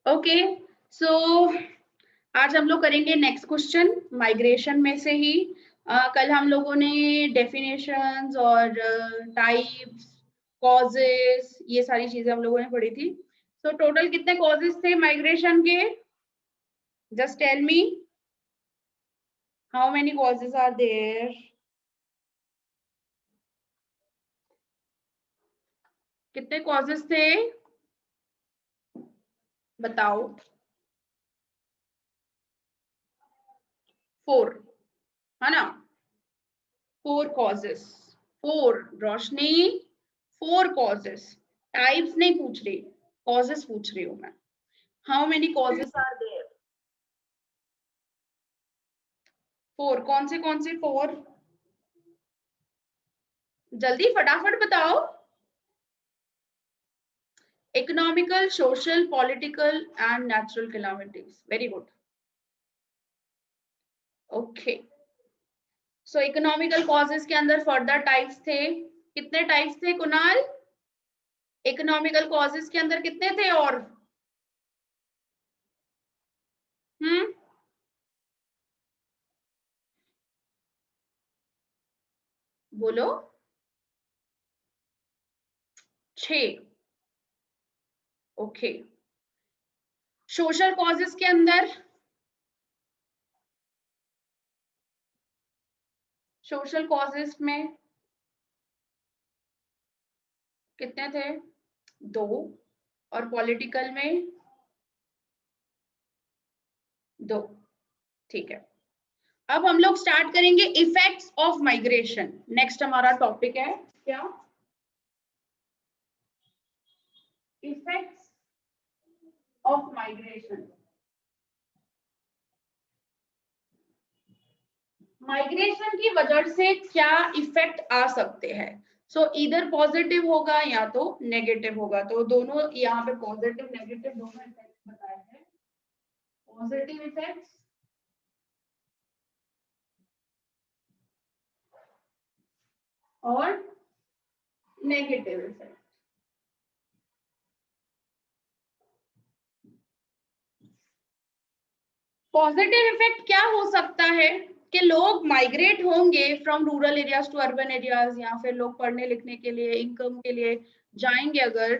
Okay, सो आज हम लोग करेंगे नेक्स्ट क्वेश्चन माइग्रेशन में से ही। कल हम लोगों ने डेफिनेशंस और टाइप्स, कॉजेस, ये सारी चीजें हम लोगों ने पढ़ी थी। सो टोटल कितने कॉजेस थे माइग्रेशन के? Just tell me how many causes are there. कितने कॉजेस थे बताओ? 4, है ना? 4 कॉजेस, 4 रोशनी, 4 कॉजेस। टाइप्स नहीं पूछ रही, कॉजेस पूछ रही हूँ मैं। How many causes are there? 4। कौन से 4? जल्दी फटाफट बताओ। Economical, social, political and natural calamities. Very good. Okay, so economical causes के अंदर फर्दर टाइप्स थे। कितने टाइप्स थे कुणाल? इकोनॉमिकल कॉजेस के अंदर कितने थे? और बोलो। 6। ओके, सोशल कॉजेस के अंदर, सोशल कॉजेस में कितने थे? 2। और पॉलिटिकल में 2। ठीक है, अब हम लोग स्टार्ट करेंगे इफेक्ट्स ऑफ माइग्रेशन। नेक्स्ट हमारा टॉपिक है क्या? Effects of migration. माइग्रेशन की वजह से क्या इफेक्ट आ सकते हैं? सो इधर पॉजिटिव होगा या तो नेगेटिव होगा। तो दोनों यहाँ पे पॉजिटिव नेगेटिव दोनों इफेक्ट्स बताए हैं। पॉजिटिव इफेक्ट्स और नेगेटिव इफेक्ट। पॉजिटिव इफेक्ट क्या हो सकता है कि लोग माइग्रेट होंगे from rural areas to urban areas, या फिर लोग पढ़ने लिखने के लिए, इनकम के लिए जाएंगे अगर,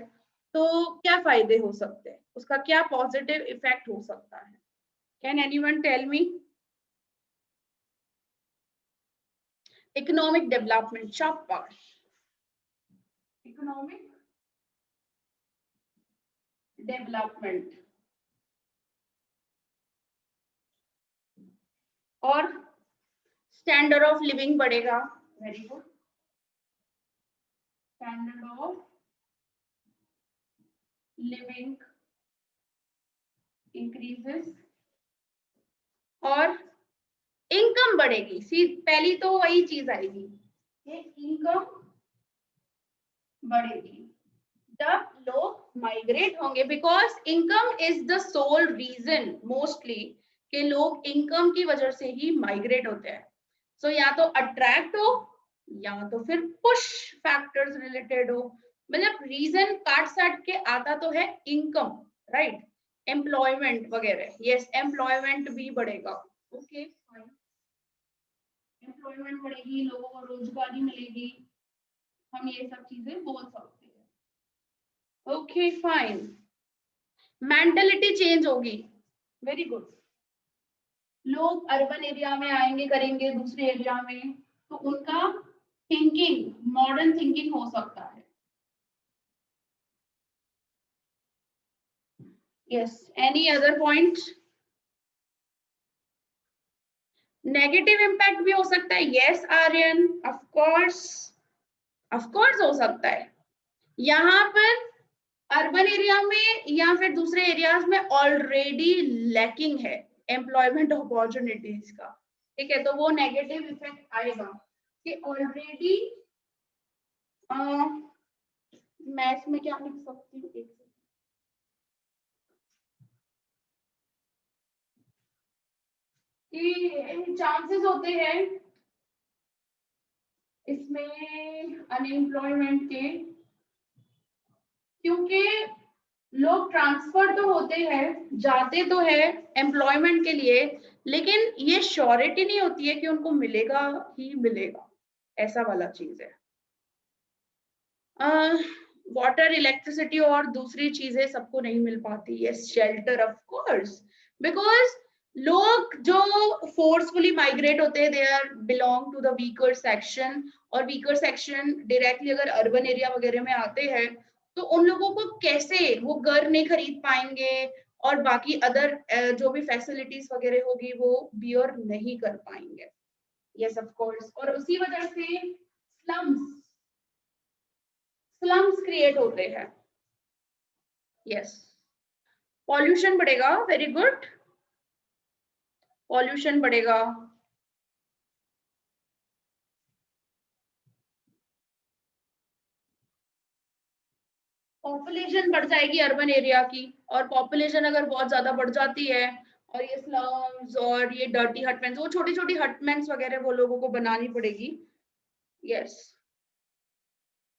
तो क्या फायदे हो सकते हैं? उसका क्या पॉजिटिव इफेक्ट हो सकता है? Can anyone tell me? Economic development, शाबाश। इकोनॉमिक डेवलपमेंट और स्टैंडर्ड ऑफ लिविंग बढ़ेगा। Very good, standard of living increases और इनकम बढ़ेगी। सी पहली तो वही चीज आएगी कि इनकम बढ़ेगी जब लोग माइग्रेट होंगे, because income is the sole reason mostly कि लोग इनकम की वजह से ही माइग्रेट होते हैं। सो या तो अट्रैक्ट हो या तो फिर पुश फैक्टर्स रिलेटेड हो। मतलब रीजन काट साट के आता तो है इनकम, राइट? एम्प्लॉयमेंट वगैरह, यस, एम्प्लॉयमेंट भी बढ़ेगा। ओके फाइन, एम्प्लॉयमेंट बढ़ेगी, लोगों को रोजगारी मिलेगी, हम ये सब चीजें बोल सकते हैं। ओके फाइन, मेंटालिटी चेंज होगी। वेरी गुड, लोग अर्बन एरिया में आएंगे करेंगे दूसरे एरिया में, तो उनका थिंकिंग, मॉडर्न थिंकिंग हो सकता है। Yes, any other point? Negative impact भी हो सकता है। Yes Aryan, of course, of course हो सकता है। यहाँ पर अर्बन एरिया में या फिर दूसरे एरियाज में ऑलरेडी लैकिंग है एम्प्लॉयमेंट अपॉर्चुनिटीज का, ठीक है? तो वो नेगेटिव इफेक्ट आएगा कि ऑलरेडी, मैं इसमें क्या लिख सकती हूँ, एक कि चांसेस होते हैं इसमें अनएम्प्लॉयमेंट के, क्योंकि लोग ट्रांसफर तो होते हैं, जाते तो है एम्प्लॉयमेंट के लिए, लेकिन ये श्योरिटी नहीं होती है कि उनको मिलेगा ही मिलेगा, ऐसा वाला चीज है। वाटर, इलेक्ट्रिसिटी और दूसरी चीजें सबको नहीं मिल पाती। Yes, shelter of course, because लोग जो फोर्सफुली माइग्रेट होते हैं, they are belong to the weaker section, और वीकर सेक्शन डायरेक्टली अगर अर्बन एरिया वगैरह में आते हैं तो उन लोगों को कैसे वो घर नहीं खरीद पाएंगे और बाकी अदर जो भी फैसिलिटीज वगैरह होगी वो बियर नहीं कर पाएंगे। यस ऑफ कोर्स, और उसी वजह से स्लम्स क्रिएट होते हैं। यस, पॉल्यूशन बढ़ेगा, वेरी गुड, पॉल्यूशन बढ़ेगा। पॉपुलेशन बढ़ जाएगी अर्बन एरिया की, और पॉपुलेशन अगर बहुत ज्यादा बढ़ जाती है और ये स्लम्स और ये डर्टी हटमेंट्स, वो छोटी छोटी हटमेंट्स वगैरह वो लोगों को बनानी पड़ेगी। यस,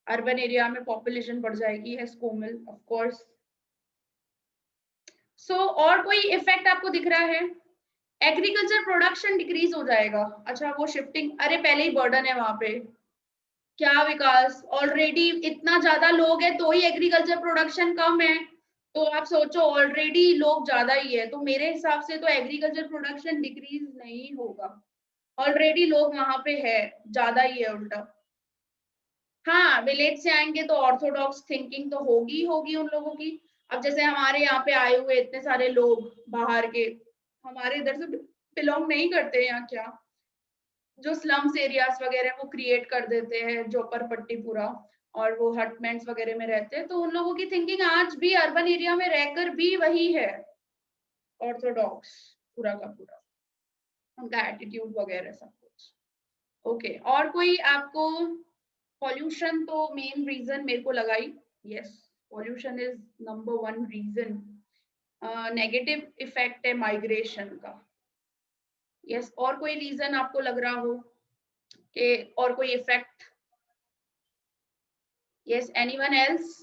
अर्बन एरिया में पॉपुलेशन बढ़ जाएगी, एज कोमल ऑफ कोर्स। सो और कोई इफेक्ट आपको दिख रहा है? एग्रीकल्चर प्रोडक्शन डिक्रीज हो जाएगा। अच्छा, वो शिफ्टिंग, अरे पहले ही बर्डन है वहां पे, क्या विकास, ऑलरेडी इतना ज्यादा लोग है तो ही एग्रीकल्चर प्रोडक्शन कम है। तो आप सोचो ऑलरेडी लोग ज्यादा ही है, तो मेरे हिसाब से तो एग्रीकल्चर प्रोडक्शन डिक्रीज नहीं होगा, ऑलरेडी लोग वहां पे है, ज्यादा ही है उल्टा। हाँ, विलेज से आएंगे तो ऑर्थोडॉक्स थिंकिंग तो होगी होगी उन लोगों की। अब जैसे हमारे यहाँ पे आए हुए इतने सारे लोग बाहर के, हमारे इधर से बिलोंग नहीं करते यहाँ क्या, जो स्लम्स एरियाज वगैरह वो क्रिएट कर देते हैं झोपड़ पट्टी पूरा, और वो हटमेंट्स वगैरह में रहते हैं, तो उन लोगों की थिंकिंग आज भी अर्बन एरिया में रहकर भी वही है, ऑर्थोडॉक्स पूरा का पूरा, उनका एटीट्यूड वगैरह सब कुछ। ओके, और कोई आपको? पॉल्यूशन तो मेन रीजन मेरे को लगाई। Yes, pollution is number one reason. Negative effect है माइग्रेशन का। यस, और कोई रीजन आपको लग रहा हो कि और कोई इफेक्ट? Yes, anyone else?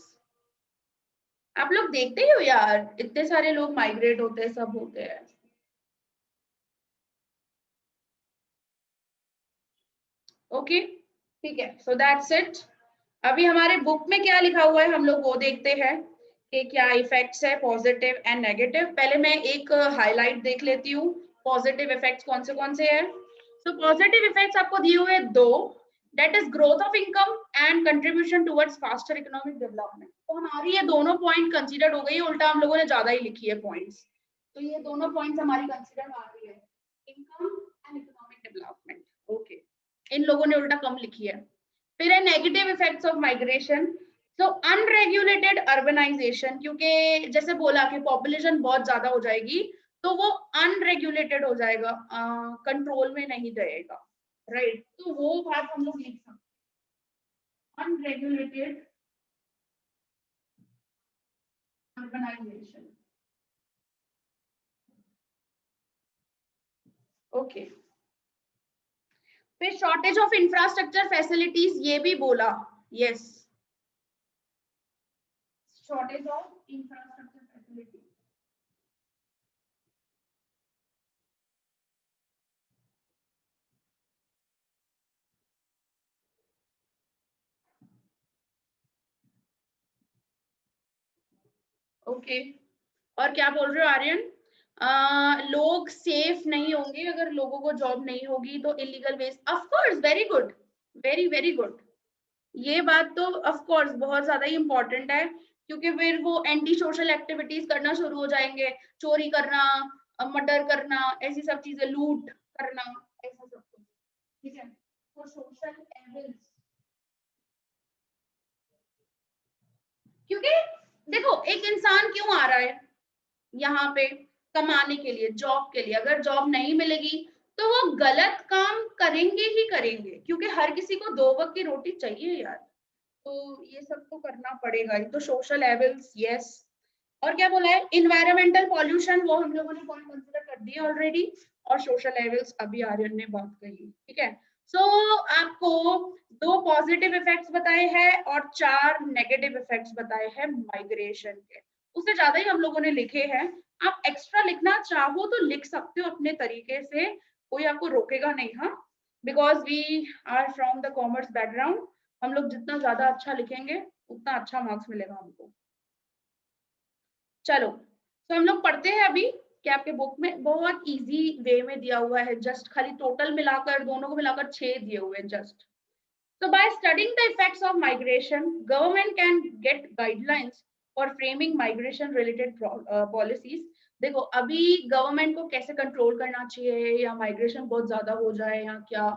आप लोग देखते ही हो यार, इतने सारे लोग माइग्रेट होते हैं, सब होते हैं। ओके, ठीक है, सो दैट्स इट। अभी हमारे बुक में क्या लिखा हुआ है हम लोग वो देखते हैं कि क्या इफेक्ट्स है पॉजिटिव एंड नेगेटिव। पहले मैं एक हाईलाइट देख लेती हूँ, पॉजिटिव इफेक्ट्स कौन से हैं। सो पॉजिटिव इफेक्ट्स आपको दिए हुए दो, that is growth of income and contribution towards faster economic development. तो हमारी ये दोनों पॉइंट कंसीडर हो गई, उल्टा हम लोगों ने ज्यादा ही लिखी है पॉइंट्स, तो ये दोनों पॉइंट्स हमारी कंसीडर आ रही है, income and economic development. Okay, इन लोगों ने उल्टा कम लिखी है। फिर है negative effects of migration. So unregulated urbanisation, क्योंकि जैसे बोला कि पॉपुलेशन बहुत ज्यादा हो जाएगी तो वो अनरेगुलेटेड हो जाएगा, कंट्रोल में नहीं रहेगा, राइट? तो वो बात हम लोग लिख सकते, अनरेगुलेटेड अर्बनाइजेशन। ओके, फिर शॉर्टेज ऑफ इंफ्रास्ट्रक्चर फैसिलिटीज, ये भी बोला। Yes, shortage of infrastructure facilities. Okay, और क्या बोल रहे हो आर्यन? लोग सेफ नहीं होंगे अगर लोगों को जॉब नहीं होगी, तो illegal waste, of course, very good, very very good. ये बात तो ऑफ कोर्स बहुत ज्यादा ही इंपॉर्टेंट है, क्योंकि फिर वो एंटी सोशल एक्टिविटीज करना शुरू हो जाएंगे, चोरी करना, मर्डर करना, ऐसी सब चीजें, लूट करना, ऐसा सब कुछ, ठीक है? तो सोशल एविल्स, क्योंकि देखो एक इंसान क्यों आ रहा है यहाँ पे, कमाने के लिए, जॉब के लिए। अगर जॉब नहीं मिलेगी तो वो गलत काम करेंगे ही करेंगे, क्योंकि हर किसी को दो वक्त की रोटी चाहिए यार, तो ये सब तो करना पड़ेगा ही। तो सोशल एविल्स, यस। और क्या बोला है? इन्वायरमेंटल पॉल्यूशन, वो हम लोगों ने पॉइंट कंसीडर कर दिया ऑलरेडी, और सोशल एविल्स अभी आर्यन ने बात कही, ठीक है? सो आपको दो पॉजिटिव इफेक्ट्स बताए हैं और चार नेगेटिव इफेक्ट्स बताए हैं माइग्रेशन के। उससे ज्यादा ही हम लोगों ने लिखे हैं। आप एक्स्ट्रा लिखना चाहो तो लिख सकते हो अपने तरीके से, कोई आपको रोकेगा नहीं। हाँ, because we are from the commerce background, हम लोग जितना ज्यादा अच्छा लिखेंगे उतना अच्छा मार्क्स मिलेगा हमको। चलो, तो हम लोग पढ़ते हैं अभी कि आपके बुक में बहुत इजी वे में दिया हुआ है, जस्ट खाली टोटल मिलाकर दोनों को मिलाकर 6 दिए हुए हैं just. So by studying the effects of migration, government can get guidelines for framing migration related policies. देखो अभी गवर्नमेंट को कैसे कंट्रोल करना चाहिए, या माइग्रेशन बहुत ज्यादा हो जाए या क्या,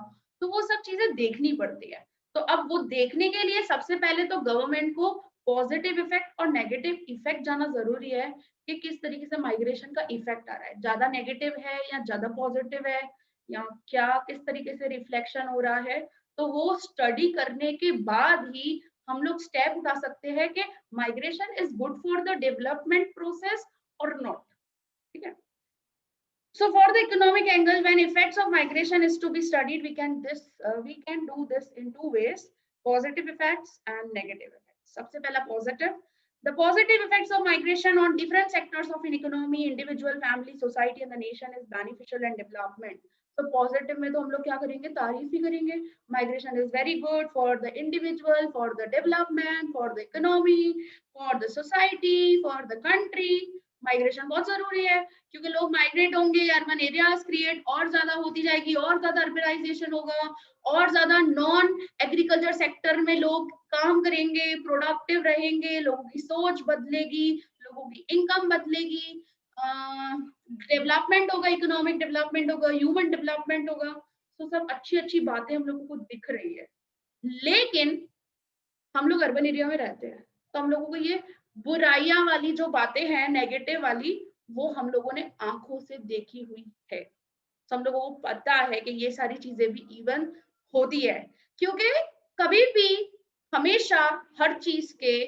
तो वो सब चीजें देखनी पड़ती है। तो अब वो देखने के लिए सबसे पहले तो गवर्नमेंट को पॉजिटिव इफेक्ट और नेगेटिव इफेक्ट जाना जरूरी है कि किस तरीके से माइग्रेशन का इफेक्ट आ रहा है, ज्यादा नेगेटिव है या ज्यादा पॉजिटिव है, या क्या किस तरीके से रिफ्लेक्शन हो रहा है। तो वो स्टडी करने के बाद ही हम लोग स्टेप उठा सकते हैं कि migration is good for the development process और नॉट। ठीक है। So for the economic angle, when effects of migration is to be studied, we can do this in two ways: positive effects and negative effects. सबसे पहला positive. The positive effects of migration on different sectors of an economy, individual, family, society, and the nation is beneficial and development. तो positive में तो हम लोग क्या करेंगे, तारीफ ही करेंगे। Migration is very good for the individual, for the development, for the economy, for the society, for the country. Migration बहुत जरूरी है, क्योंकि लोग माइग्रेट होंगे, अर्बन एरियाज क्रिएट और ज्यादा होती जाएगी, और ज्यादा अर्बनाइजेशन होगा, और ज्यादा नॉन एग्रीकल्चर सेक्टर में लोग काम करेंगे, प्रोडक्टिव रहेंगे, लोगों की सोच बदलेगी, लोगों की इनकम बदलेगी, डेवलपमेंट होगा, इकोनॉमिक डेवलपमेंट होगा, ह्यूमन डेवलपमेंट होगा। तो सब अच्छी अच्छी बातें हम लोगों को दिख रही है। लेकिन हम लोग अर्बन एरिया में रहते हैं, तो हम लोगों को ये बुराइयां वाली जो बातें हैं, नेगेटिव वाली, वो हम लोगों ने आंखों से देखी हुई है। तो हम लोगों को पता है कि ये सारी चीजें भी इवन होती है, क्योंकि कभी भी हमेशा हर चीज के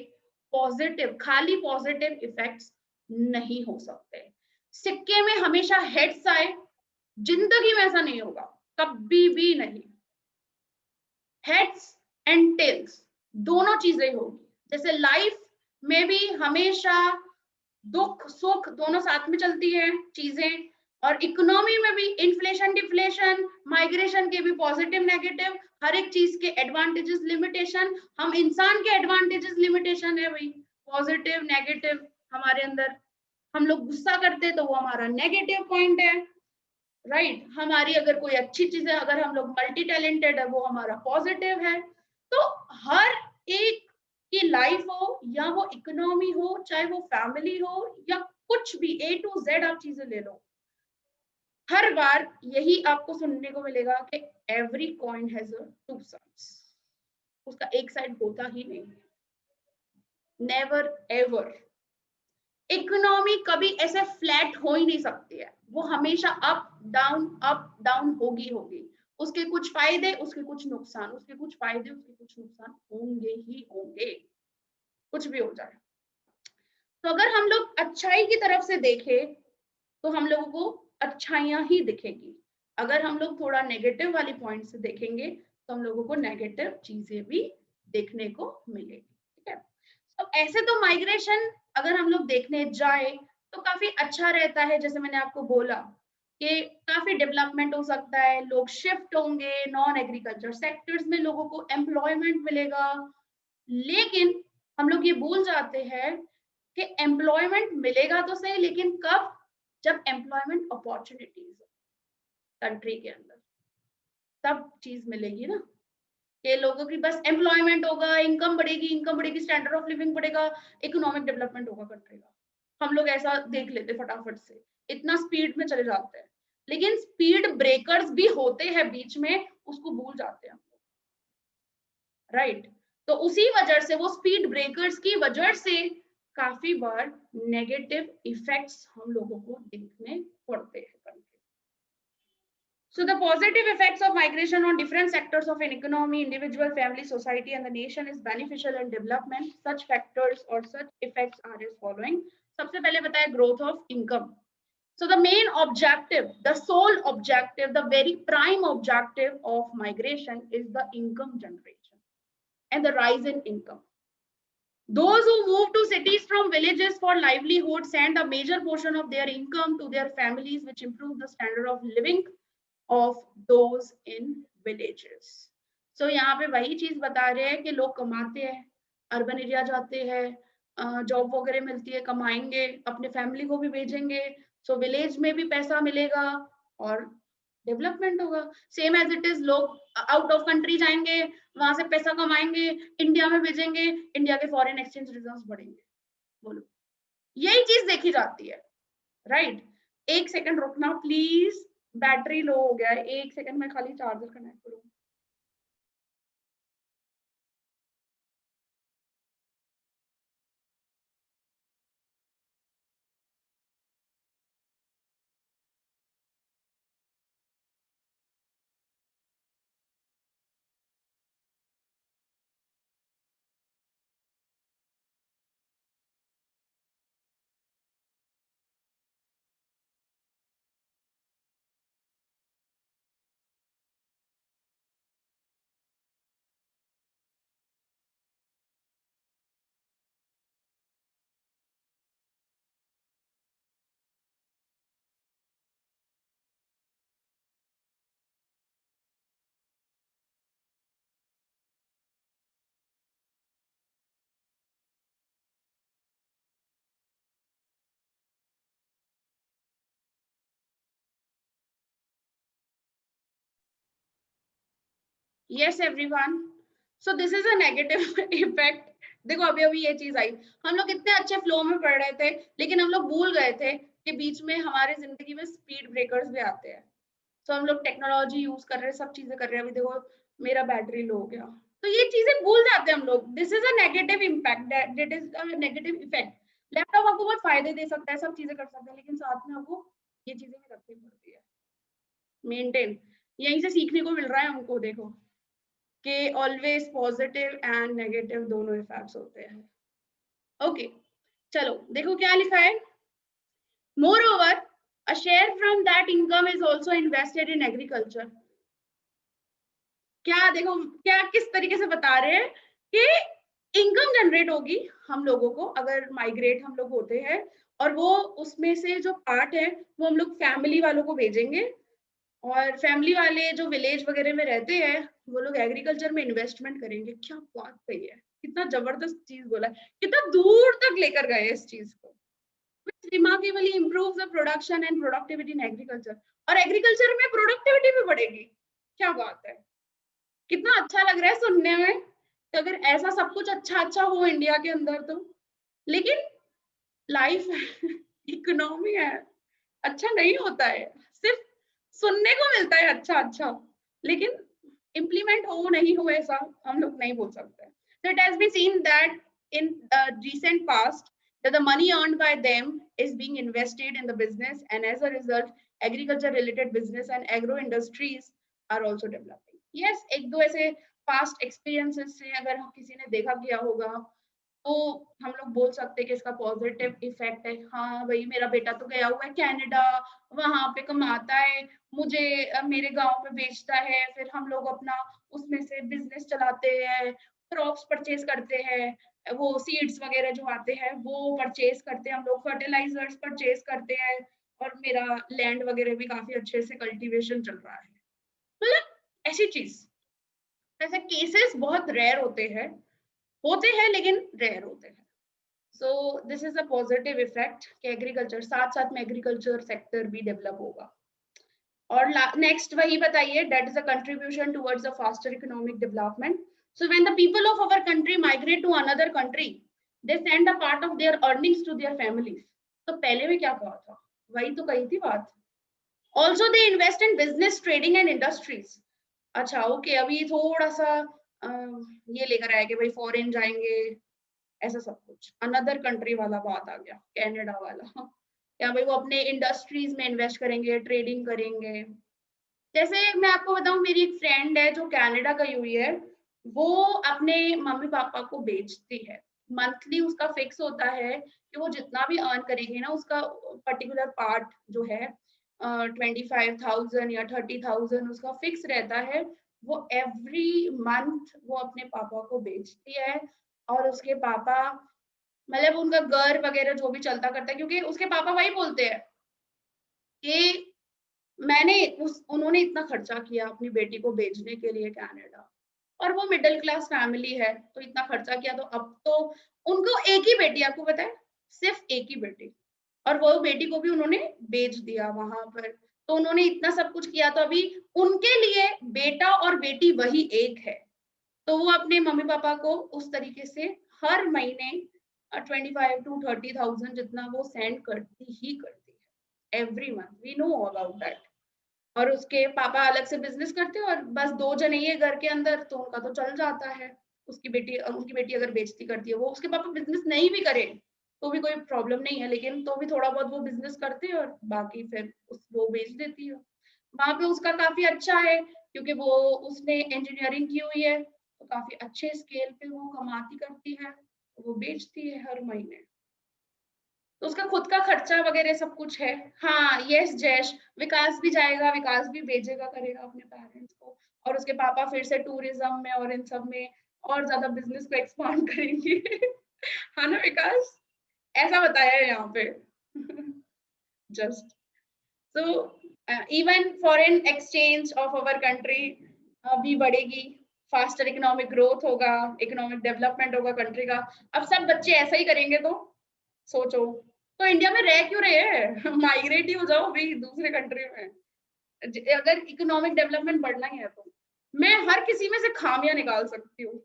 पॉजिटिव, खाली पॉजिटिव इफेक्ट्स नहीं हो सकते। सिक्के में हमेशा हेड्स आए, जिंदगी में ऐसा नहीं होगा, कभी भी नहीं। हेड्स एंड टेल्स दोनों चीजें होगी। जैसे लाइफ में भी हमेशा दुख सुख दोनों साथ में चलती है चीजें, और इकोनॉमी में भी इन्फ्लेशन डिफ्लेशन, माइग्रेशन के भी पॉजिटिव नेगेटिव, हर एक चीज के एडवांटेजेस लिमिटेशन। हम इंसान के एडवांटेजेस लिमिटेशन है भाई, पॉजिटिव नेगेटिव हमारे अंदर। हम लोग गुस्सा करते तो वो हमारा नेगेटिव पॉइंट है, राइट। हमारी अगर कोई अच्छी चीज है, अगर हम लोग मल्टी टैलेंटेड है, वो हमारा पॉजिटिव है। तो हर एक की लाइफ हो, या वो इकोनॉमी हो, चाहे वो फैमिली हो, या कुछ भी A to Z आप चीजें ले लो, हर बार यही आपको सुनने को मिलेगा कि every coin has a two sides. उसका एक साइड होता ही नहीं, नेवर एवर। इकोनॉमी कभी ऐसे फ्लैट हो ही नहीं सकती है, वो हमेशा अप डाउन होगी होगी। उसके कुछ फायदे, उसके कुछ नुकसान, उसके कुछ फायदे, उसके कुछ नुकसान होंगे ही होंगे, कुछ भी हो जाए। तो अगर हम लोग अच्छाई की तरफ से देखें तो हम लोगों को अच्छाइयां ही दिखेगी। अगर हम लोग थोड़ा नेगेटिव वाली पॉइंट से देखेंगे तो हम लोगों को नेगेटिव चीजें भी देखने को मिलेगी। ठीक है। तो ऐसे तो माइग्रेशन अगर हम लोग देखने जाए तो काफी अच्छा रहता है। जैसे मैंने आपको बोला कि काफी डेवलपमेंट हो सकता है, लोग शिफ्ट होंगे, नॉन एग्रीकल्चर सेक्टर्स में लोगों को एम्प्लॉयमेंट मिलेगा। लेकिन हम लोग ये भूल जाते हैं कि एम्प्लॉयमेंट मिलेगा तो सही, लेकिन कब, जब एम्प्लॉयमेंट अपॉर्चुनिटीज कंट्री के अंदर, तब चीज मिलेगी ना। कि लोगों की बस एम्प्लॉयमेंट होगा, इनकम बढ़ेगी, स्टैंडर्ड ऑफ लिविंग बढ़ेगा, इकोनॉमिक डेवलपमेंट होगा कंट्री का। हम लोग ऐसा देख लेते फटाफट से, इतना स्पीड में चले जाते हैं, लेकिन स्पीड ब्रेकर्स भी होते हैं बीच में, उसको भूल जाते हैं हम लोग, राइट। तो उसी वजह से, वो स्पीड ब्रेकर्स की वजह से काफी बार नेगेटिव इफेक्ट्स हम लोगों को देखने पड़ते हैं। So the positive effects of migration on different sectors of an economy, individual, family, society, and the nation is beneficial and development. Such factors or such effects are as following. सबसे पहले बताया growth of income. So the main objective, the sole objective, the very prime objective of migration is the income generation and the rise in income. Those who move to cities from villages for livelihood send a major portion of their income to their families, which improve the standard of living of those in villages. So यहाँ पे वही चीज बता रहे हैं कि लोग कमाते हैं, अर्बन एरिया जाते हैं, जॉब वगैरह मिलती है, कमाएंगे, अपने फैमिली को भी भेजेंगे, सो विलेज में भी पैसा मिलेगा और डेवलपमेंट होगा. सेम एज इट इज, लोग आउट ऑफ कंट्री जाएंगे, वहां से पैसा कमाएंगे, इंडिया में भेजेंगे, इंडिया के फॉरेन एक्सचेंज रिजर्व्स बढ़ेंगे. बोलो, यही चीज देखी जाती है, राइट? एक सेकंड रुकना प्लीज, बैटरी लो हो गया है, एक सेकंड में खाली चार्जर कनेक्ट करूँ. Yes everyone, so this is a negative effect. देखो अभी अभी ये चीज आई, हम लोग इतने अच्छे फ्लो में पढ़ रहे थे, लेकिन हम लोग भूल गए थे कि बीच में हमारे जिंदगी में स्पीड ब्रेकर्स भी आते हैं. तो हम लोग टेक्नोलॉजी यूज कर रहे हैं, सब चीजें कर रहे हैं. अभी देखो मेरा बैटरी लो हो गया, तो ये चीजें भूल जाते हैं हम लोग. This is a negative impact, that is a negative effect. Laptop आपको बहुत फायदे दे सकता है, सब चीजें कर सकता है, लेकिन साथ में आपको ये चीजें भी रखनी पड़ती है. मेंटेन, यहीं से सीखने को मिल रहा है हमको. देखो कि ऑलवेज पॉजिटिव एंड नेगेटिव दोनों इफेक्ट्स होते हैं. ओके, चलो देखो क्या लिखा है. Moreover, a share from that income is also invested in agriculture. क्या देखो, क्या किस तरीके से बता रहे हैं कि इनकम जनरेट होगी हम लोगों को अगर माइग्रेट हम लोग होते हैं, और वो उसमें से जो पार्ट है वो हम लोग फैमिली वालों को भेजेंगे, और फैमिली वाले जो विलेज वगैरह में रहते हैं वो लोग एग्रीकल्चर में इन्वेस्टमेंट करेंगे. क्या बात कही है, कितना जबरदस्त चीज बोला है, कितना दूर तक लेकर गए इस चीज को. which remarkably improves the production and productivity in agriculture. और एग्रीकल्चर में प्रोडक्टिविटी भी बढ़ेगी. क्या बात है, कितना अच्छा लग रहा है सुनने में. तो अगर ऐसा सब कुछ अच्छा अच्छा हो इंडिया के अंदर तो, लेकिन लाइफ इकोनॉमी है, अच्छा नहीं होता है. सिर्फ सुनने को मिलता है अच्छा अच्छा, लेकिन इम्प्लीमेंट हो नहीं हो ऐसा हम लोग नहीं बोल सकते. So it has been seen that in recent past that the money earned by them is being invested in the business, and as a result agriculture related business and agro industries are also developing. Yes, एक दो ऐसे past experiences से अगर किसी ने देखा किया होगा तो हम लोग बोल सकते हैं कि इसका पॉजिटिव इफेक्ट है. हाँ भाई, मेरा बेटा तो गया हुआ है कनाडा, वहां पे कमाता है, मुझे मेरे गांव में बेचता है, फिर हम लोग अपना उसमें से बिजनेस चलाते हैं, क्रॉप्स परचेज करते हैं, वो सीड्स वगैरह जो आते हैं वो परचेज करते हैं, हम लोग फर्टिलाइजर्स परचेज करते हैं, और मेरा लैंड वगैरह भी काफी अच्छे से कल्टीवेशन चल रहा है. मतलब ऐसी चीज, ऐसे केसेस बहुत रेयर होते हैं लेकिन रेयर होते हैं. So this is a positive effect कि एग्रीकल्चर साथ साथ में एग्रीकल्चर सेक्टर भी डेवलप होगा. और नेक्स्ट वही बताइए, that is a contribution towards a faster economic development. So when the people of our country migrate to another country, they send a part of their earnings to their families. तो पहले में क्या कहा था, वही तो कही थी बात. Also they invest in business, trading and industries. अच्छा ओके, अभी थोड़ा सा ये लेकर आया कि भाई फॉरेन जाएंगे, ऐसा सब कुछ अनदर कंट्री वाला बात आ गया, कनाडा वाला. या भाई वो अपने इंडस्ट्रीज में इन्वेस्ट करेंगे, ट्रेडिंग करेंगे. जैसे मैं आपको बताऊं, मेरी एक फ्रेंड है जो कनाडा गई हुई है, वो अपने मम्मी पापा को बेचती है. मंथली उसका फिक्स होता है कि वो जितना भी अर्न करेगी ना, उसका पर्टिकुलर पार्ट जो है 25,000 या 30,000 उसका फिक्स रहता है. वो एवरी मंथ वो अपने पापा को बेचती है, और उसके पापा मतलब उनका घर वगैरह जो भी चलता करता है, क्योंकि उसके पापा वही बोलते हैं कि उन्होंने इतना खर्चा किया अपनी बेटी को भेजने के लिए कनाडा, और वो मिडिल क्लास फैमिली है, तो इतना खर्चा किया, तो अब तो उनको एक ही बेटी, आपको पता है, सिर्फ एक ही बेटी, और वो बेटी को भी उन्होंने बेच दिया वहां पर। तो उन्होंने इतना सब कुछ किया, तो अभी उनके लिए बेटा और बेटी वही एक है। तो वो अपने मम्मी पापा को उस तरीके से हर महीने 25 to 30,000 जितना वो सेंड करती ही करती है every month, we know about that. और उसके पापा अलग से बिजनेस करते हैं, और बस 2 जने ही है घर के अंदर, तो उनका तो चल जाता है। उनकी बेटी अगर बेचती करती है, वो उसके पापा बिजनेस नहीं भी करे तो भी कोई प्रॉब्लम नहीं है, लेकिन तो भी थोड़ा बहुत वो बिजनेस करते हैं, और बाकी फिर वो बेच देती है। वहां पे उसका काफी अच्छा है, क्योंकि वो उसने इंजीनियरिंग की हुई है, तो काफी अच्छे स्केल पे वो कमाती करती है, वो बेचती है हर महीने, तो उसका खुद का खर्चा वगैरह सब कुछ है। हाँ यस जयेश, विकास भी जाएगा, विकास भी भेजेगा करेगा अपने पेरेंट्स को, और उसके पापा फिर से टूरिज्म में और इन सब में और ज्यादा बिजनेस को एक्सपांड करेंगे। हाँ ना विकास, ऐसा बताया है यहाँ पे। Just so even foreign exchange of our country भी बढ़ेगी, फास्टर इकोनॉमिक ग्रोथ होगा, इकोनॉमिक डेवलपमेंट होगा कंट्री का। अब सब बच्चे ऐसा ही करेंगे तो सोचो, तो इंडिया में रह क्यों रहे हैं? माइग्रेट ही हो जाओ अभी दूसरे कंट्री में, अगर इकोनॉमिक डेवलपमेंट बढ़ना ही है तो। मैं हर किसी में से खामियां निकाल सकती हूँ।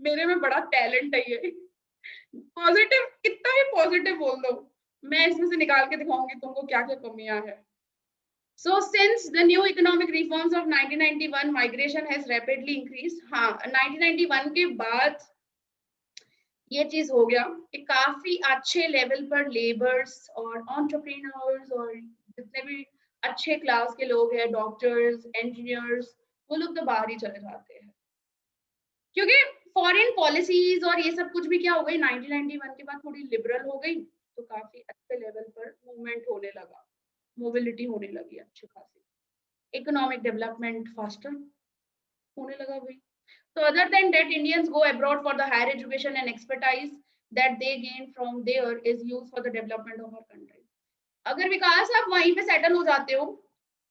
मेरे में बड़ा टैलेंट है ये, पॉजिटिव कितना भी पॉजिटिव बोल दो, मैं इसमें से निकाल के दिखाऊंगी तुमको क्या क्या कमियां है। So since the new economic reforms of 1991, migration has rapidly increased. हाँ 1991 के बाद ये चीज हो गया कि काफी अच्छे लेवल पर लेबर्स और एंटरप्रेन्योर्स और जितने भी अच्छे क्लास के लोग हैं, डॉक्टर्स, इंजीनियर्स, वो लोग तो बाहर ही चले जाते हैं, क्योंकि फॉरेन पॉलिसीज और ये सब कुछ भी क्या हो गई 1991 के बाद थोड़ी लिबरल हो गई, तो काफी अच्छे लेवल पर मूवमेंट होने लगा, मोबिलिटी होने लगी अच्छी खासी, इकोनॉमिक डेवलपमेंट फास्टर होने लगा भाई। So other than that, Indians go abroad for the higher education and expertise that they gain from there is used for the development of our country. अगर विकास आप वहीं पे सेटल हो जाते हो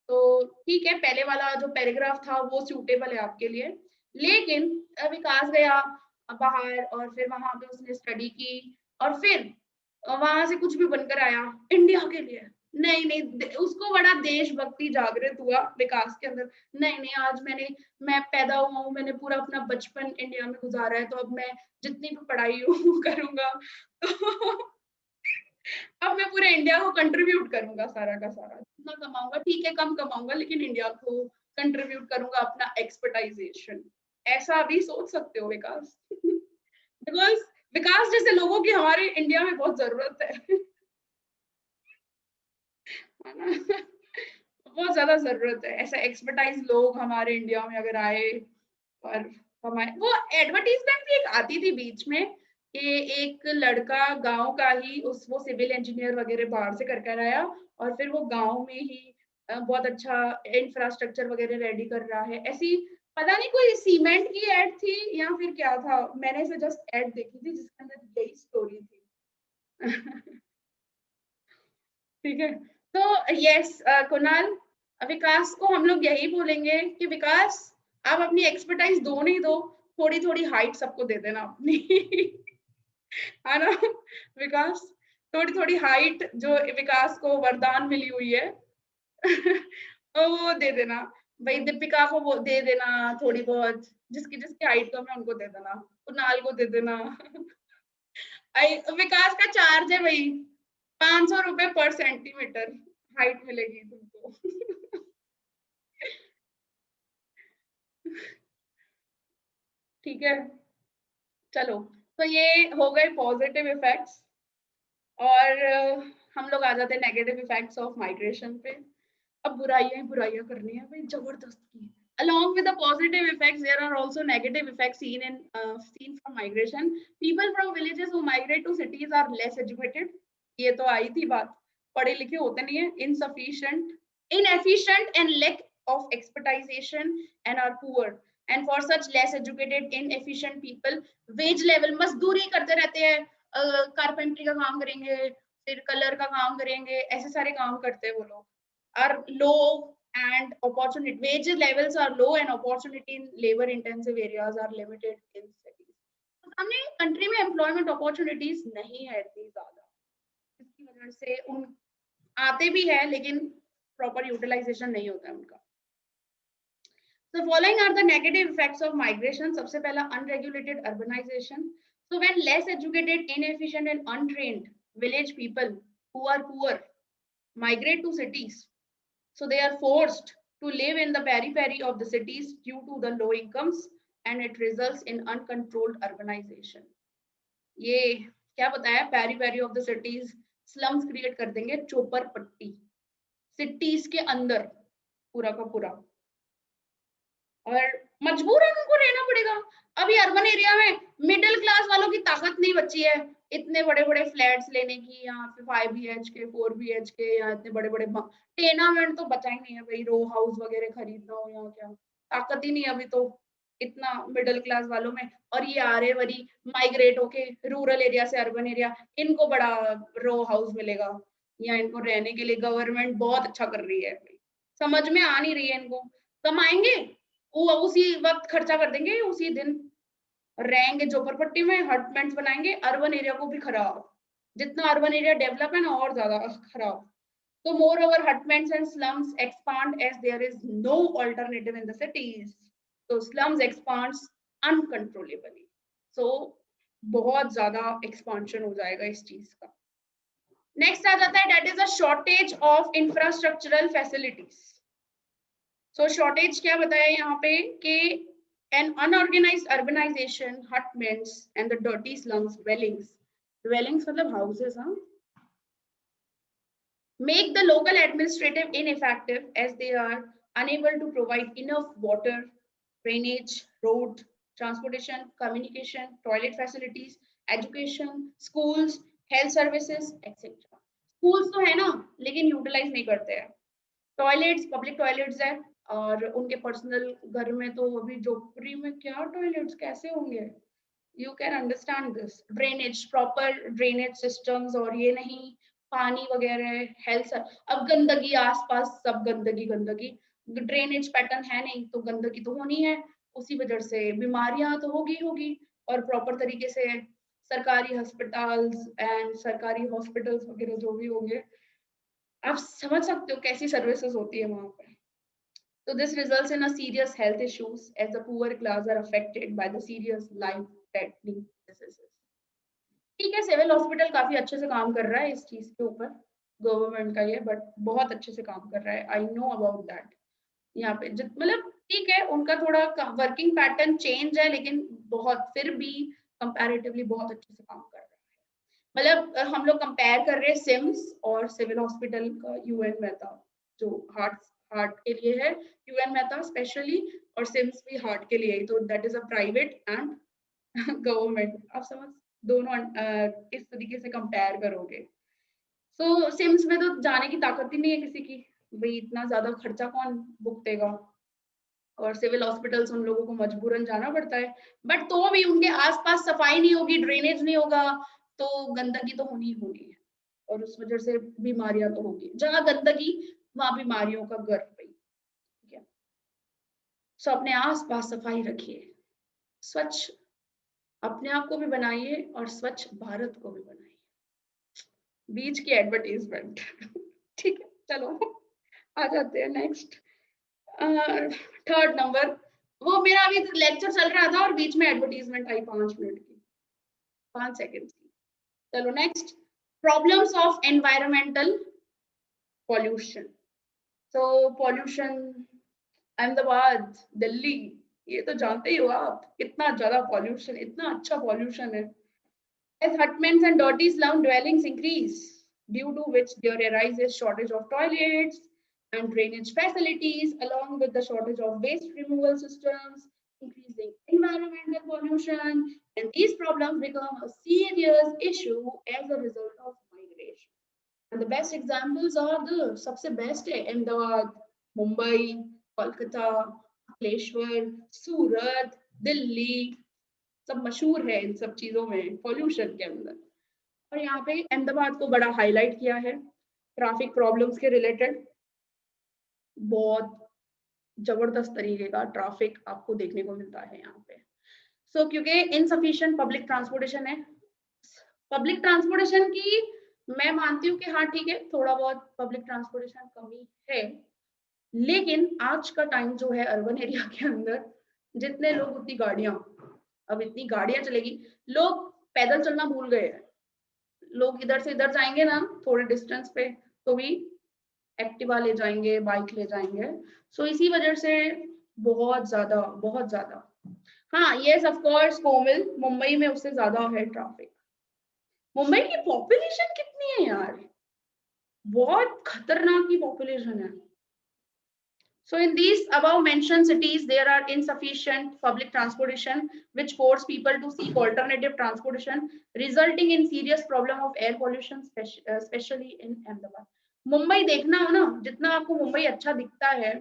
तो ठीक है, पहले वाला जो पैराग्राफ था वो सूटेबल है आपके लिए, लेकिन विकास गया बाहर और फिर वहां पे उसने स्टडी की, और फिर वहां से कुछ भी बनकर आया इंडिया के लिए, नहीं नहीं उसको बड़ा देशभक्ति जागृत हुआ विकास के अंदर, नहीं नहीं आज मैं पैदा हुआ हूँ, मैंने पूरा अपना बचपन इंडिया में गुजारा है, तो अब मैं जितनी भी पढ़ाई करूंगा, तो अब मैं पूरे इंडिया को कंट्रीब्यूट करूंगा, सारा का सारा जितना कमाऊंगा, ठीक है कम कमाऊंगा लेकिन इंडिया को कंट्रीब्यूट करूंगा अपना एक्सपर्टाइजेशन, ऐसा भी सोच सकते हो विकास। बिकॉज विकास जैसे लोगों की हमारे इंडिया में बहुत जरूरत है ना? बहुत ज्यादा जरूरत है, ऐसा एक्सपर्टाइज लोग हमारे इंडिया में अगर आए। और हमारे वो एडवर्टीजमेंट भी एक आती थी बीच में कि एक लड़का गांव का ही वो सिविल इंजीनियर वगैरह बाहर से कर कर आया, और फिर वो गांव में ही बहुत अच्छा इंफ्रास्ट्रक्चर वगैरह रेडी कर रहा है, ऐसी पता नहीं कोई सीमेंट की एड थी या फिर क्या था, मैंने इसे जस्ट एड देखी थी जिसके अंदर यही स्टोरी थी। ठीक है, तो यस कुणाल, विकास को हम लोग यही बोलेंगे कि विकास आप अपनी एक्सपर्टाइज दो नहीं दो, थोड़ी थोड़ी हाइट सबको दे देना अपनी। है ना विकास, थोड़ी थोड़ी हाइट जो विकास को वरदान मिली हुई है तो वो दे देना भाई, दीपिका को वो दे देना थोड़ी बहुत, जिसकी जिसकी हाइट कम है उनको दे देना, कुणाल को दे देना। विकास का चार्ज है भाई 500 रुपए पर सेंटीमीटर हाइट मिलेगी तुमको। ठीक है, चलो, तो ये हो गए पॉजिटिव इफेक्ट्स, और हम लोग आ जाते हैं नेगेटिव इफेक्ट्स ऑफ माइग्रेशन पे। अब बुराइयां बुराइयां करनी है भाई जबरदस्ती। Along with the positive effects, there are also negative effects seen from migration. People from villages who migrate to cities are less educated. ये तो आई थी बात, पढ़े लिखे होते नहीं है, inefficient and lack of expertization and are poor. and for such less educated inefficient people wage level मजदूरी करते रहते हैं, कारपेंटरी का काम करेंगे, फिर कलर का काम करेंगे, ऐसे सारे काम करते हैं वो लोग, are low and opportunity wage levels are low and opportunity in labor intensive areas are limited in cities. तो सामने कंट्री में एम्प्लॉयमेंट अपॉर्चुनिटीज नहीं है इतनी ज्यादा, इसकी वजह से उन आते भी है लेकिन प्रॉपर यूटिलाइजेशन नहीं होता है उनका. So following are the negative effects of migration. सबसे पहला unregulated urbanization. So when less educated, inefficient and untrained village people who are poor migrate to cities, so they are forced to live in the periphery of the cities due to the low incomes and it results in uncontrolled urbanization. ये क्या बताया, periphery of the cities, slums create कर देंगे, chopper पट्टी cities के अंदर पूरा का पूरा, और मजबूरन उनको रहना पड़ेगा. अभी अर्बन एरिया में मिडिल क्लास वालों की ताकत नहीं बची है इतने बड़े बड़े फ्लैट्स लेने की, यहाँ पे 5 BHK 4 BHK, यहाँ इतने बड़े बड़े टेनामेंट तो बचा ही नहीं है भाई, रो हाउस वगैरह खरीदना हो यहाँ, क्या ताकत ही नहीं अभी तो इतना मिडिल क्लास वालों में. और ये आ रहे वरी माइग्रेट होके रूरल एरिया से अर्बन एरिया, इनको बड़ा रो हाउस मिलेगा या इनको रहने के लिए गवर्नमेंट बहुत अच्छा कर रही है, समझ में आ नहीं रही है इनको. कमाएंगे वो उसी वक्त खर्चा कर देंगे, उसी दिन रहेंगे झोपड़पट्टी में, हटमेंट्स बनाएंगे, अर्बन एरिया को भी खराब, जितना अर्बन एरिया डेवलप है ना और ज्यादा खराब. So moreover, hutments and slums expand as there is no alternative in the cities. So slums expands uncontrollably. So बहुत ज्यादा expansion हो जाएगा इस चीज का. Next आ जाता है that is a shortage of infrastructural facilities. So shortage क्या बताया यहाँ पे कि an unorganized urbanization, hutments and the dirty slums dwellings मतलब houses, हाँ, make the local administrative ineffective as they are unable to provide enough water, drainage, road, transportation, communication, toilet facilities, education, schools, health services, etc. Schools तो है ना लेकिन utilise नहीं करते हैं. Toilets public toilets है और उनके पर्सनल घर में तो अभी झोपड़ी में क्या टॉयलेट्स कैसे होंगे, you can understand this. Drainage proper drainage systems और ये नहीं, पानी वगैरह, हेल्थ, अब गंदगी आसपास सब गंदगी गंदगी, ड्रेनेज पैटर्न है नहीं तो गंदगी तो होनी है, उसी वजह से बीमारियां तो होगी और प्रॉपर तरीके से सरकारी अस्पताल्स एंड सरकारी हॉस्पिटल्स वगैरह जो भी होंगे, आप समझ सकते हो कैसी सर्विसेज होती है वहां पे. So this results in a serious health issues as the poor class are affected by the serious life-threatening diseases. ठीक है, सिविल हॉस्पिटल काफी अच्छे से काम कर रहा है इस चीज के ऊपर, गवर्नमेंट का ये, बट बहुत अच्छे से काम कर रहा है, आई नो अबाउट दैट. यहाँ पे मतलब ठीक है उनका थोड़ा वर्किंग पैटर्न चेंज है लेकिन बहुत फिर भी कंपैरेटिवली बहुत अच्छे से काम कर रहा है. मतलब हम लोग कंपेयर कर रहे हैं सिम्स और सिविल हॉस्पिटल का यूएन मेहता जो हार्ट के लिए है, यूएन मेहता स्पेशली, और सिम्स भी हार्ट के लिए, तो that is a private and government. आप समझ दोनों इस तरीके से कंपेयर करोगे. सो सिम्स में तो जाने की ताकत ही नहीं है किसी की, भाई इतना ज्यादा खर्चा कौन भुगतेगा, और सिविल हॉस्पिटल्स उन लोगों को मजबूरन जाना पड़ता है, बट तो भी उनके आसपास सफाई नहीं होगी, ड्रेनेज नहीं होगा, तो गंदगी तो होनी है और उस वजह से बीमारियां तो होगी. जहां गंदगी वहां बीमारियों का घर पे. ठीक है, सो अपने आसपास सफाई रखिए, स्वच्छ अपने आप को भी बनाइए और स्वच्छ भारत को भी बनाइए. बीच की एडवर्टीजमेंट. ठीक है, चलो आ जाते हैं नेक्स्ट. थर्ड नंबर, वो मेरा अभी लेक्चर चल रहा था और बीच में एडवर्टीजमेंट आई 5 मिनट की, 5 सेकंड की. चलो next, problems of environmental pollution. So pollution, Ahmedabad, Delhi, ये तो जानते ही हो आप, इतना ज्यादा पॉल्यूशन, इतना अच्छा पॉल्यूशन है. As hutments and dirty slum dwellings increase, due to which there arises shortage of toilets and drainage facilities, along with the shortage of waste removal systems, increasing environmental pollution, and these problems become a serious issue as a result of migration. And the best examples are the सबसे best है अहमदाबाद, मुंबई, कोलकाता, अंकलेश्वर, सूरत, दिल्ली सब मशहूर है इन सब चीजों में, pollution के अंदर। और यहाँ पे अहमदाबाद को बड़ा हाईलाइट किया है ट्रैफिक प्रॉब्लम्स के रिलेटेड। बहुत जबरदस्त तरीके का ट्रैफिक आपको देखने को मिलता है यहाँ पे। सो क्योंकि इनसफिशिएंट पब्लिक ट्रांसपोर्टेशन है। पब्लिक ट्रांसपोर्टेशन की मैं मानती हूँ कि हाँ ठीक है, थोड़ा बहुत पब्लिक ट्रांसपोर्टेशन कमी है, लेकिन आज का टाइम जो है अर्बन एरिया के अंदर जितने लोग उतनी गाड़ियां, अब इतनी गाड़ियां चलेगी, लोग पैदल चलना भूल गए हैं। लोग इधर से इधर जाएंगे ना थोड़े डिस्टेंस पे तो भी एक्टिवा ले जाएंगे, बाइक ले जाएंगे। सो इसी वजह से बहुत ज्यादा हाँ यस ऑफ कोर्स कोमल, मुंबई में उससे ज्यादा है ट्रैफिक। मुंबई की पॉपुलेशन कितनी है यार, बहुत खतरनाक की पॉपुलेशन है। So in these above mentioned cities, there are insufficient public transportation, which force people to seek alternative transportation, resulting in serious problem of air pollution, especially in Ahmedabad. Mumbai देखना हो ना, जितना आपको मुंबई अच्छा दिखता है,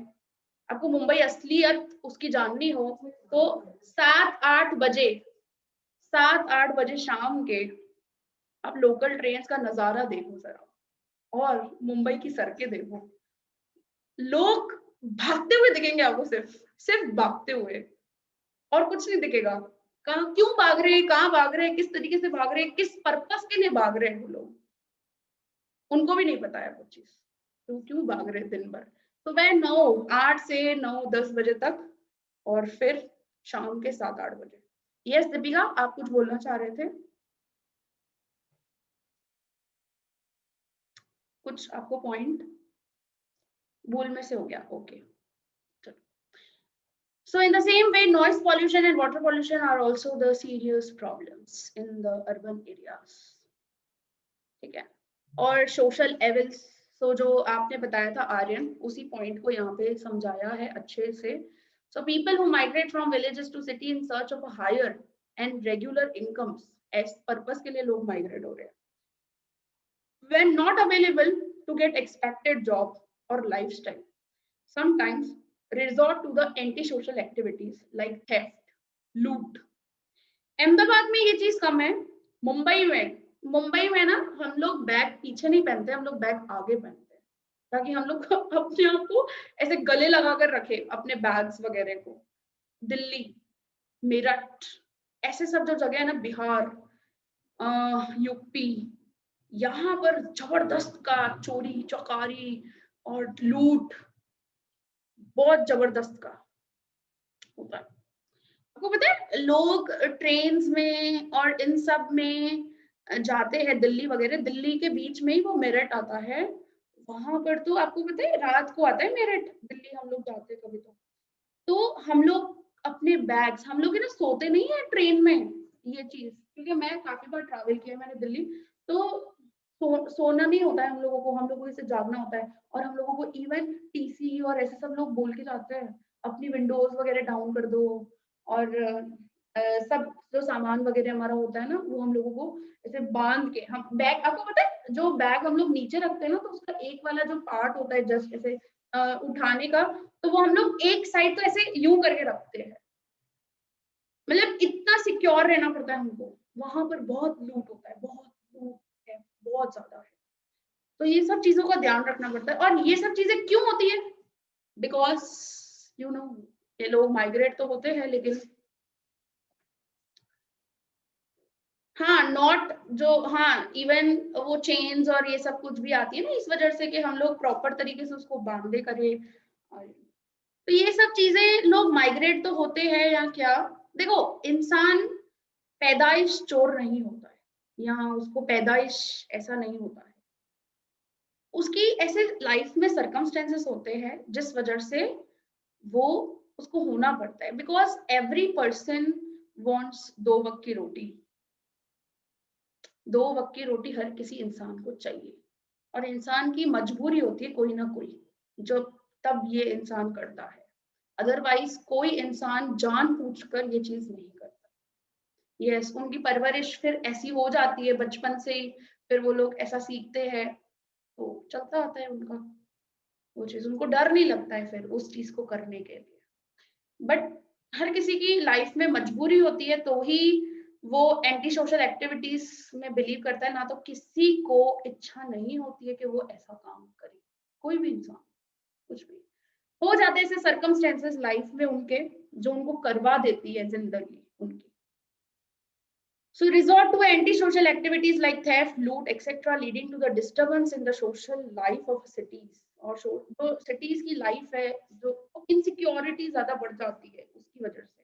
आपको मुंबई असलियत उसकी जाननी हो तो 7-8 बजे 7-8 बजे शाम के आप लोकल ट्रेन का नजारा देखो जरा, और मुंबई की सड़कें देखो। लोग भागते हुए दिखेंगे आपको, सिर्फ भागते हुए, और कुछ नहीं दिखेगा। कहाँ क्यों भाग रहे हैं, कहाँ भाग रहे हैं, किस तरीके से भाग रहे हैं, किस पर्पस के लिए भाग रहे हैं वो लोग, उनको भी नहीं पता है वो चीज, तो क्यों भाग रहे हैं दिन भर। तो वह 8 से 9-10 बजे तक, और फिर शाम के 7-8 बजे। यस दीपिका, आप कुछ बोलना चाह रहे थे? कुछ आपको पॉइंट भूल में से हो गया? Okay. So in the same way, noise pollution and water pollution are also the serious problems in the urban areas. ठीक है। और सोशल एविल्स, सो जो आपने बताया था आर्यन, उसी पॉइंट को यहाँ पे समझाया है अच्छे से। So people who migrate from villages to city in search of a higher and regular incomes, as purpose के लिए लोग migrate हो रहे हैं, when not available to get expected job or lifestyle, sometimes resort to the anti-social activities like theft, लूट। अहमदाबाद में ये चीज कम है। मुंबई में ना हम लोग बैग पीछे नहीं पहनते, हम लोग बैग आगे पहनते हैं, ताकि हम लोग अपने आप को ऐसे गले लगा कर रखे अपने बैग्स वगैरह को। दिल्ली, मेरठ, ऐसे सब जो जगह है ना, बिहार, यूपी, यहाँ पर जबरदस्त का चोरी चकारी और लूट बहुत जबरदस्त का होता है। आपको पता है लोग ट्रेन्स में और इन सब में जाते हैं, दिल्ली वगैरह, दिल्ली के बीच में ही वो मेरठ आता है, वहां पर तो आपको पता है रात को आता है मेरठ, दिल्ली हम लोग जाते हैं कभी तो हम लोग अपने बैग्स, हम लोग ना सोते नहीं है ट्रेन में, ये चीज, क्योंकि मैं काफी बार ट्रैवल किया मैंने दिल्ली, तो सोना नहीं होता है हम लोगों को इसे जागना होता है। और हम लोगों को इवन टीसी और ऐसे सब लोग बोल के जाते हैं अपनी विंडोज वगैरह डाउन कर दो, और सब जो सामान वगैरह हमारा होता है ना वो हम लोगों को ऐसे बांध के, हम बैग, आपको पता है जो बैग हम लोग नीचे रखते हैं ना, तो उसका एक वाला जो पार्ट होता है जस्ट ऐसे उठाने का, तो वो हम लोग एक साइड तो ऐसे यूं करके रखते हैं, मतलब इतना सिक्योर रहना पड़ता है हमको। वहां पर बहुत लूट होता है, बहुत लूट है, बहुत ज्यादा है। तो ये सब चीजों का ध्यान रखना पड़ता है। और ये सब चीजें क्यों होती है? बिकॉज यू नो ये लोग माइग्रेट तो होते हैं, लेकिन हाँ नॉट जो, हाँ इवन वो चेन्स और ये सब कुछ भी आती है ना, इस वजह से कि हम लोग प्रॉपर तरीके से उसको बांधे करें। तो ये सब चीजें, लोग माइग्रेट तो होते हैं या क्या। देखो इंसान पैदाइश चोर नहीं होता है, यहाँ उसको पैदाइश ऐसा नहीं होता है, उसकी ऐसे लाइफ में सर्कमस्टेंसेस होते हैं जिस वजह से वो उसको होना पड़ता है। बिकॉज एवरी पर्सन वॉन्ट्स 2 वक्त की रोटी, 2 वक्त की रोटी हर किसी इंसान को चाहिए, और इंसान की मजबूरी होती है कोई ना कोई, जो तब ये इंसान करता है, अदरवाइज कोई इंसान जान पूछकर ये चीज नहीं करता। यस, उनकी परवरिश फिर ऐसी हो जाती है बचपन से ही, फिर वो लोग ऐसा सीखते हैं, तो चलता आता है उनका वो चीज, उनको डर नहीं लगता है फिर उस चीज को करने के लिए। बट हर किसी की लाइफ में मजबूरी होती है तो ही वो एंटी सोशल एक्टिविटीज में बिलीव करता है, ना तो किसी को इच्छा नहीं होती है कि वो ऐसा काम करे, कोई भी इंसान, कुछ भी हो जाते हैं ऐसे सर्कमस्टेंसेस लाइफ में उनके, जो उनको करवा देती है जिंदगी उनकी। So resort to anti-social activities like theft, loot, etc., leading to the disturbance in the social life of cities. और जो cities की life है, जो insecurity ज्यादा बढ़ जाती है उसकी वजह से।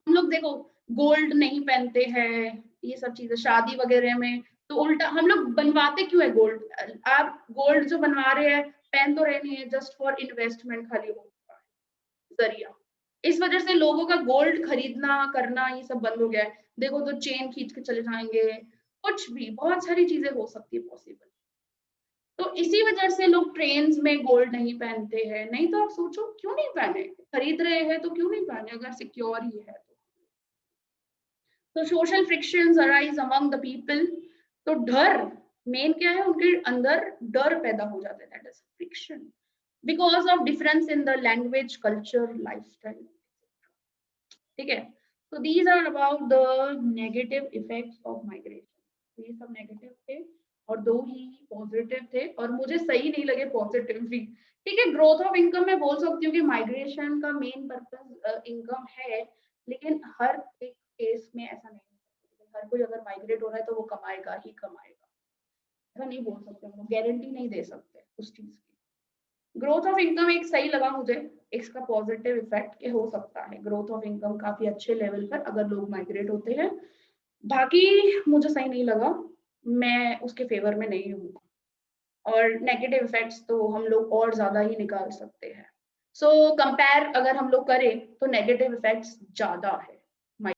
हम लोग देखो गोल्ड नहीं पहनते हैं, ये सब चीजें शादी वगैरह में, तो उल्टा हम लोग बनवाते क्यों है गोल्ड? आप गोल्ड जो बनवा रहे हैं पहन तो रहे नहीं है, जस्ट फॉर इन्वेस्टमेंट खाली हो जरिया। इस वजह से लोगों का गोल्ड खरीदना करना ये सब बंद हो गया है। देखो तो चेन खींच के चले जाएंगे, कुछ भी बहुत सारी चीजें हो सकती है पॉसिबल। तो इसी वजह से लोग ट्रेन्स में गोल्ड नहीं पहनते हैं। नहीं तो आप सोचो क्यों नहीं पहने, खरीद रहे हैं तो क्यों नहीं पहने अगर सिक्योर ही है तो। Social frictions arise among the people. तो डर मेन क्या है, उनके अंदर डर पैदा हो जाता है, that is friction, because of difference in the language, culture, lifestyle. ठीक है, तो these are about the negative effects of migration. ये सब नेगेटिव थे और दो ही पॉजिटिव थे, और मुझे सही नहीं लगे पॉजिटिव भी। ठीक है, ग्रोथ ऑफ इनकम मैं बोल सकती हूँ कि माइग्रेशन का मेन पर्पस इनकम है, लेकिन हर एक केस में ऐसा नहीं है। हर कोई अगर माइग्रेट हो रहा है तो वो कमाएगा ही कमाएगा, ऐसा नहीं बोल सकते, हम लोग गारंटी नहीं दे सकते उस चीज की। ग्रोथ ऑफ इनकम एक सही लगा मुझे, इसका पॉजिटिव इफेक्ट के हो सकता है ग्रोथ ऑफ इनकम काफी अच्छे लेवल पर अगर लोग माइग्रेट होते हैं। बाकी मुझे सही नहीं लगा, मैं उसके फेवर में नहीं हूँ। और नेगेटिव इफेक्ट्स तो हम लोग और ज्यादा ही निकाल सकते हैं। सो कंपेयर अगर हम लोग करें तो नेगेटिव इफेक्ट्स ज्यादा है।